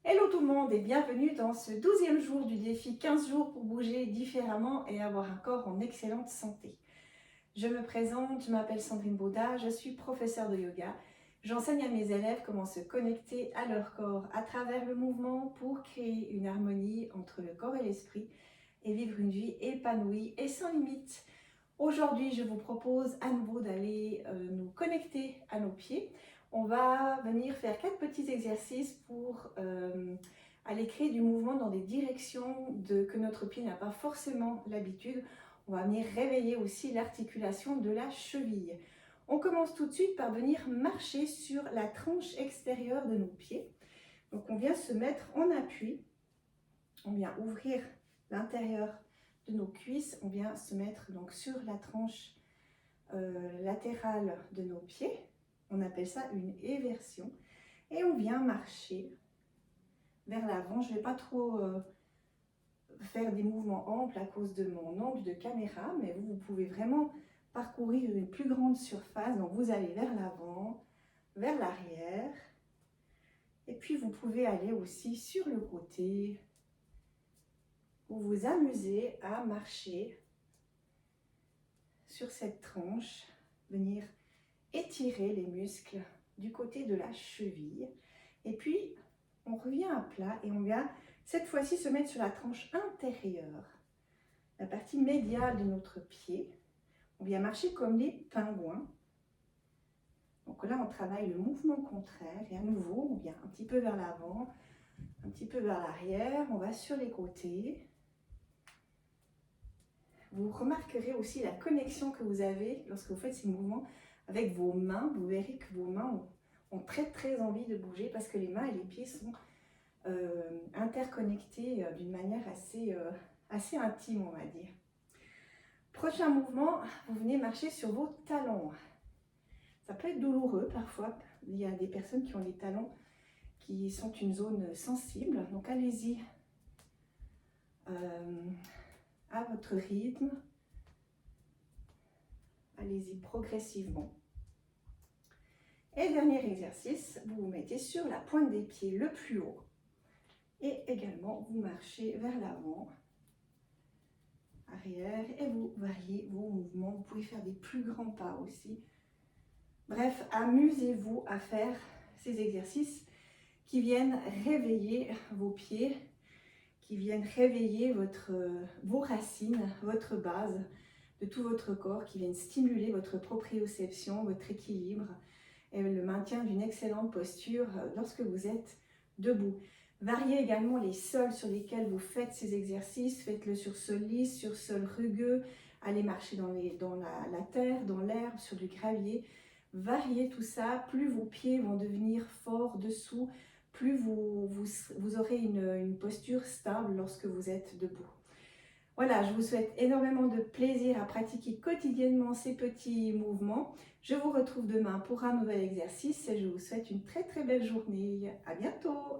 Hello tout le monde et bienvenue dans ce 12e jour du défi 15 jours pour bouger différemment et avoir un corps en excellente santé. Je me présente, je m'appelle Sandrine Baudat, je suis professeure de yoga. J'enseigne à mes élèves comment se connecter à leur corps à travers le mouvement pour créer une harmonie entre le corps et l'esprit et vivre une vie épanouie et sans limite. Aujourd'hui, je vous propose à nouveau d'aller nous connecter à nos pieds. On va venir faire 4 petits exercices pour aller créer du mouvement dans des directions que notre pied n'a pas forcément l'habitude. On va venir réveiller aussi l'articulation de la cheville. On commence tout de suite par venir marcher sur la tranche extérieure de nos pieds. Donc on vient se mettre en appui, on vient ouvrir l'intérieur de nos cuisses, on vient se mettre donc sur la tranche latérale de nos pieds. On appelle ça une éversion. Et on vient marcher vers l'avant. Je ne vais pas trop faire des mouvements amples à cause de mon angle de caméra, mais vous pouvez vraiment parcourir une plus grande surface. Donc vous allez vers l'avant, vers l'arrière. Et puis vous pouvez aller aussi sur le côté. Vous vous amusez à marcher sur cette tranche, venir étirer les muscles du côté de la cheville. Et puis, on revient à plat et on vient cette fois-ci se mettre sur la tranche intérieure, la partie médiale de notre pied. On vient marcher comme les pingouins. Donc là, on travaille le mouvement contraire. Et à nouveau, on vient un petit peu vers l'avant, un petit peu vers l'arrière. On va sur les côtés. Vous remarquerez aussi la connexion que vous avez lorsque vous faites ces mouvements avec vos mains. Vous verrez que vos mains ont très envie de bouger parce que les mains et les pieds sont interconnectés d'une manière assez intime, on va dire. Prochain mouvement, vous venez marcher sur vos talons. Ça peut être douloureux parfois. Il y a des personnes qui ont les talons qui sont une zone sensible. Donc allez-y à votre rythme. Allez-y progressivement. Et dernier exercice, vous vous mettez sur la pointe des pieds le plus haut. Et également, vous marchez vers l'avant, arrière, et vous variez vos mouvements. Vous pouvez faire des plus grands pas aussi. Bref, amusez-vous à faire ces exercices qui viennent réveiller vos pieds, qui viennent réveiller vos racines, votre base de tout votre corps, qui viennent stimuler votre proprioception, votre équilibre et le maintien d'une excellente posture lorsque vous êtes debout. Variez également les sols sur lesquels vous faites ces exercices. Faites-le sur sol lisse, sur sol rugueux. Allez marcher dans la terre, dans l'herbe, sur du gravier. Variez tout ça. Plus vos pieds vont devenir forts dessous, plus vous aurez une posture stable lorsque vous êtes debout. Voilà, je vous souhaite énormément de plaisir à pratiquer quotidiennement ces petits mouvements. Je vous retrouve demain pour un nouvel exercice et je vous souhaite une très belle journée. À bientôt!